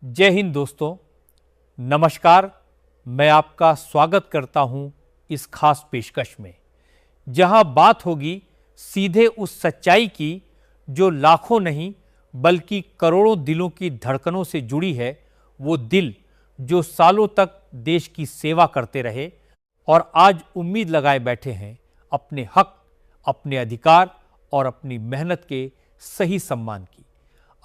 जय हिंद दोस्तों, नमस्कार। मैं आपका स्वागत करता हूं इस खास पेशकश में, जहां बात होगी सीधे उस सच्चाई की जो लाखों नहीं बल्कि करोड़ों दिलों की धड़कनों से जुड़ी है। वो दिल जो सालों तक देश की सेवा करते रहे और आज उम्मीद लगाए बैठे हैं अपने हक, अपने अधिकार और अपनी मेहनत के सही सम्मान की।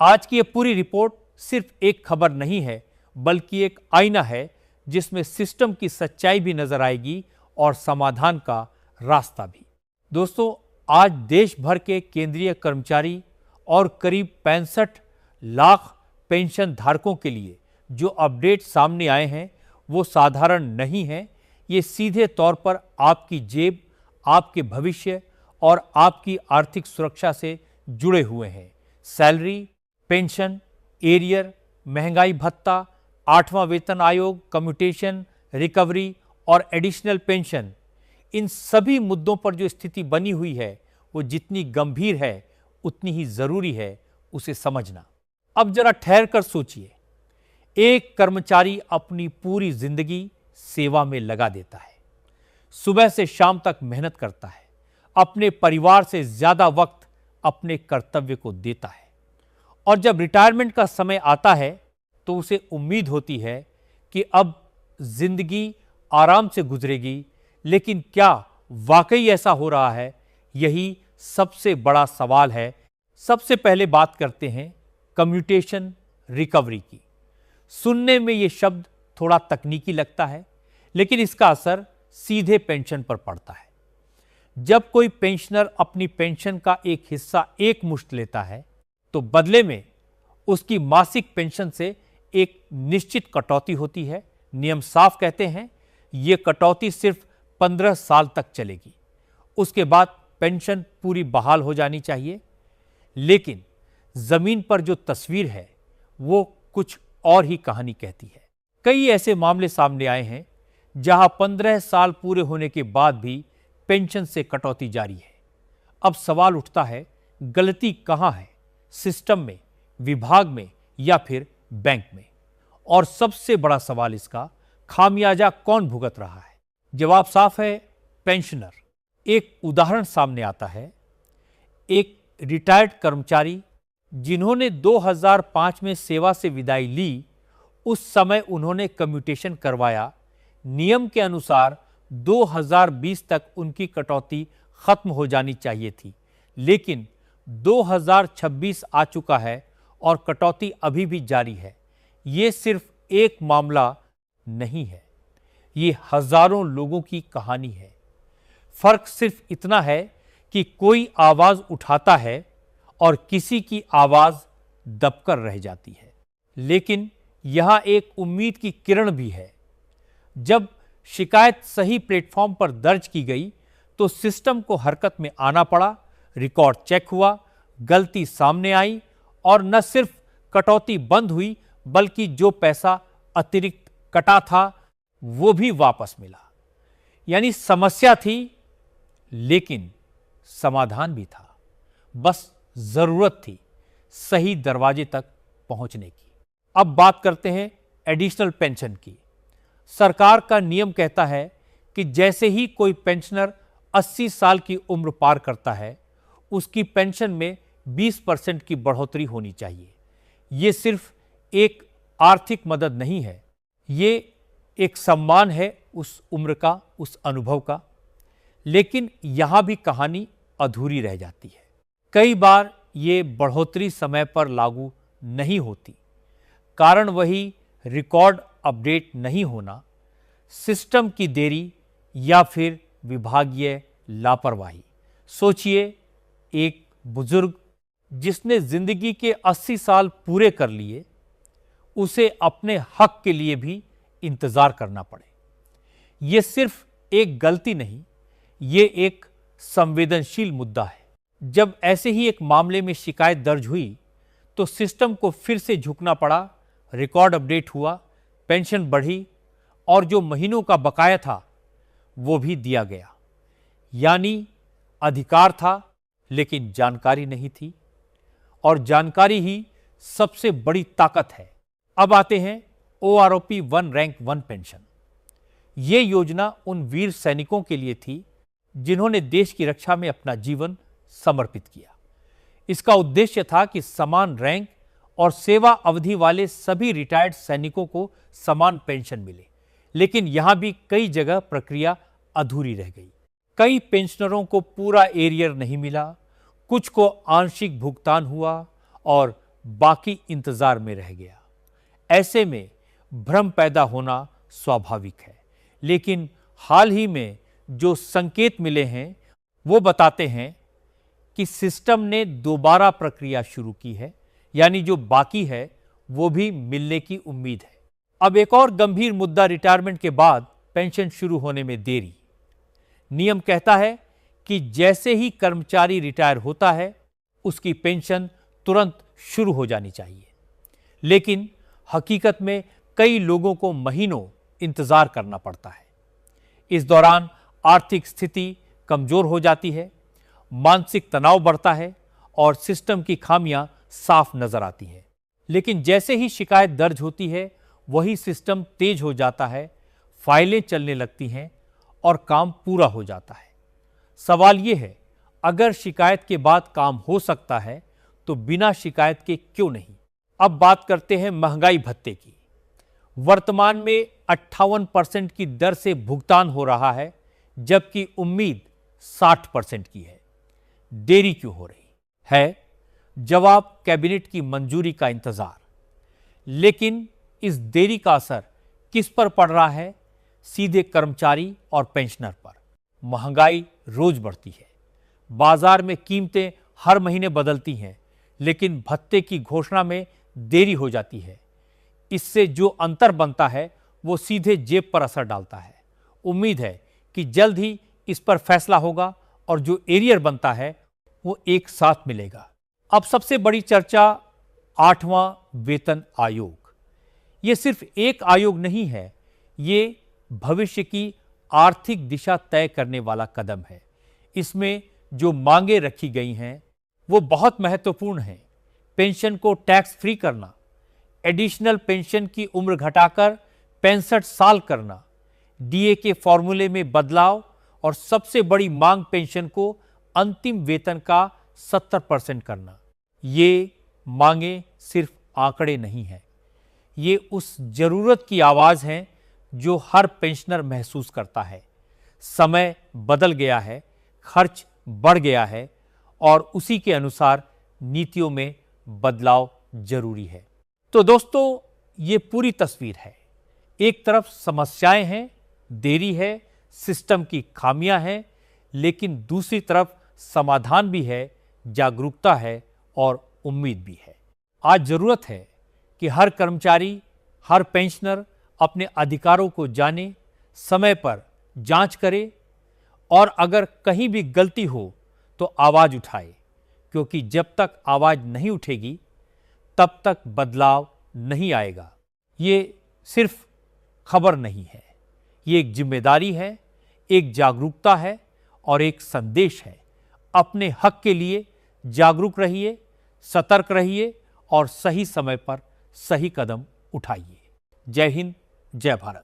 आज की ये पूरी रिपोर्ट सिर्फ एक खबर नहीं है, बल्कि एक आईना है जिसमें सिस्टम की सच्चाई भी नजर आएगी और समाधान का रास्ता भी। दोस्तों, आज देश भर के केंद्रीय कर्मचारी और करीब 65 लाख पेंशन धारकों के लिए जो अपडेट सामने आए हैं वो साधारण नहीं है। ये सीधे तौर पर आपकी जेब, आपके भविष्य और आपकी आर्थिक सुरक्षा से जुड़े हुए हैं। सैलरी, पेंशन, एरियर, महंगाई भत्ता, 8वां वेतन आयोग, कम्यूटेशन, रिकवरी और एडिशनल पेंशन, इन सभी मुद्दों पर जो स्थिति बनी हुई है वो जितनी गंभीर है उतनी ही जरूरी है उसे समझना। अब जरा ठहर कर सोचिए, एक कर्मचारी अपनी पूरी जिंदगी सेवा में लगा देता है, सुबह से शाम तक मेहनत करता है, अपने परिवार से ज्यादा वक्त अपने कर्तव्य को देता है और जब रिटायरमेंट का समय आता है तो उसे उम्मीद होती है कि अब जिंदगी आराम से गुजरेगी। लेकिन क्या वाकई ऐसा हो रहा है? यही सबसे बड़ा सवाल है। सबसे पहले बात करते हैं कम्यूटेशन रिकवरी की। सुनने में ये शब्द थोड़ा तकनीकी लगता है, लेकिन इसका असर सीधे पेंशन पर पड़ता है। जब कोई पेंशनर अपनी पेंशन का एक हिस्सा एक मुश्त लेता है तो बदले में उसकी मासिक पेंशन से एक निश्चित कटौती होती है। नियम साफ कहते हैं ये कटौती सिर्फ 15 साल तक चलेगी, उसके बाद पेंशन पूरी बहाल हो जानी चाहिए। लेकिन जमीन पर जो तस्वीर है वो कुछ और ही कहानी कहती है। कई ऐसे मामले सामने आए हैं जहां 15 साल पूरे होने के बाद भी पेंशन से कटौती जारी है। अब सवाल उठता है, गलती कहां है? सिस्टम में, विभाग में या फिर बैंक में? और सबसे बड़ा सवाल इसका, खामियाजा कौन भुगत रहा है? जवाब साफ है, पेंशनर। एक उदाहरण सामने आता है। एक रिटायर्ड कर्मचारी जिन्होंने 2005 में सेवा से विदाई ली, उस समय उन्होंने कम्यूटेशन करवाया। नियम के अनुसार 2020 तक उनकी कटौती खत्म हो जानी चाहिए थी, लेकिन 2026 आ चुका है और कटौती अभी भी जारी है। ये सिर्फ एक मामला नहीं है, ये हजारों लोगों की कहानी है। फर्क सिर्फ इतना है कि कोई आवाज उठाता है और किसी की आवाज दबकर रह जाती है। लेकिन यहां एक उम्मीद की किरण भी है। जब शिकायत सही प्लेटफॉर्म पर दर्ज की गई तो सिस्टम को हरकत में आना पड़ा, रिकॉर्ड चेक हुआ, गलती सामने आई और न सिर्फ कटौती बंद हुई बल्कि जो पैसा अतिरिक्त कटा था वो भी वापस मिला। यानी समस्या थी लेकिन समाधान भी था। बस जरूरत थी सही दरवाजे तक पहुंचने की। अब बात करते हैं एडिशनल पेंशन की। सरकार का नियम कहता है कि जैसे ही कोई पेंशनर 80 साल की उम्र पार करता है उसकी पेंशन में 20% की बढ़ोतरी होनी चाहिए। ये सिर्फ एक आर्थिक मदद नहीं है, ये एक सम्मान है उस उम्र का, उस अनुभव का। लेकिन यहां भी कहानी अधूरी रह जाती है। कई बार ये बढ़ोतरी समय पर लागू नहीं होती। कारण वही रिकॉर्ड अपडेट नहीं होना, सिस्टम की देरी या फिर विभागीय लापरवाही। सोचिए, एक बुजुर्ग जिसने जिंदगी के 80 साल पूरे कर लिए, उसे अपने हक के लिए भी इंतजार करना पड़े। यह सिर्फ एक गलती नहीं, ये एक संवेदनशील मुद्दा है। जब ऐसे ही एक मामले में शिकायत दर्ज हुई तो सिस्टम को फिर से झुकना पड़ा, रिकॉर्ड अपडेट हुआ, पेंशन बढ़ी और जो महीनों का बकाया था वो भी दिया गया। यानी अधिकार था लेकिन जानकारी नहीं थी, और जानकारी ही सबसे बड़ी ताकत है। अब आते हैं OROP one rank one pension. ये योजना उन वीर सैनिकों के लिए थी जिन्होंने देश की रक्षा में अपना जीवन समर्पित किया। इसका उद्देश्य था कि समान रैंक और सेवा अवधि वाले सभी रिटायर्ड सैनिकों को समान पेंशन मिले, लेकिन यहां भी कई जगह प्रक्रिया अधूरी रह गई। कई पेंशनरों को पूरा एरियर नहीं मिला, कुछ को आंशिक भुगतान हुआ और बाकी इंतजार में रह गया। ऐसे में भ्रम पैदा होना स्वाभाविक है, लेकिन हाल ही में जो संकेत मिले हैं वो बताते हैं कि सिस्टम ने दोबारा प्रक्रिया शुरू की है, यानी जो बाकी है वो भी मिलने की उम्मीद है। अब एक और गंभीर मुद्दा रिटायरमेंट के बाद पेंशन शुरू होने में देरी। नियम कहता है कि जैसे ही कर्मचारी रिटायर होता है उसकी पेंशन तुरंत शुरू हो जानी चाहिए, लेकिन हकीकत में कई लोगों को महीनों इंतजार करना पड़ता है। इस दौरान आर्थिक स्थिति कमजोर हो जाती है, मानसिक तनाव बढ़ता है और सिस्टम की खामियां साफ नजर आती हैं। लेकिन जैसे ही शिकायत दर्ज होती है वही सिस्टम तेज हो जाता है, फाइलें चलने लगती हैं और काम पूरा हो जाता है। सवाल यह है, अगर शिकायत के बाद काम हो सकता है तो बिना शिकायत के क्यों नहीं? अब बात करते हैं महंगाई भत्ते की। वर्तमान में 58% की दर से भुगतान हो रहा है, जबकि उम्मीद 60% की है। देरी क्यों हो रही है? जवाब कैबिनेट की मंजूरी का इंतजार। लेकिन इस देरी का असर किस पर पड़ रहा है? सीधे कर्मचारी और पेंशनर पर। महंगाई रोज बढ़ती है, बाजार में कीमतें हर महीने बदलती हैं, लेकिन भत्ते की घोषणा में देरी हो जाती है। इससे जो अंतर बनता है वो सीधे जेब पर असर डालता है। उम्मीद है कि जल्द ही इस पर फैसला होगा और जो एरियर बनता है वो एक साथ मिलेगा। अब सबसे बड़ी चर्चा 8वां वेतन आयोग। ये सिर्फ एक आयोग नहीं है, ये भविष्य की आर्थिक दिशा तय करने वाला कदम है। इसमें जो मांगे रखी गई हैं वो बहुत महत्वपूर्ण हैं। पेंशन को टैक्स फ्री करना, एडिशनल पेंशन की उम्र घटाकर 65 साल करना, डीए के फॉर्मूले में बदलाव और सबसे बड़ी मांग पेंशन को अंतिम वेतन का 70% करना। ये मांगे सिर्फ आंकड़े नहीं हैं, ये उस जरूरत की आवाज हैं जो हर पेंशनर महसूस करता है। समय बदल गया है, खर्च बढ़ गया है और उसी के अनुसार नीतियों में बदलाव जरूरी है। तो दोस्तों, ये पूरी तस्वीर है। एक तरफ समस्याएं हैं, देरी है, सिस्टम की खामियां हैं, लेकिन दूसरी तरफ समाधान भी है, जागरूकता है और उम्मीद भी है। आज जरूरत है कि हर कर्मचारी, हर पेंशनर अपने अधिकारों को जाने, समय पर जांच करे और अगर कहीं भी गलती हो तो आवाज उठाए, क्योंकि जब तक आवाज नहीं उठेगी तब तक बदलाव नहीं आएगा। ये सिर्फ खबर नहीं है, ये एक जिम्मेदारी है, एक जागरूकता है और एक संदेश है। अपने हक के लिए जागरूक रहिए, सतर्क रहिए और सही समय पर सही कदम उठाइए। जय हिंद, जय भारत।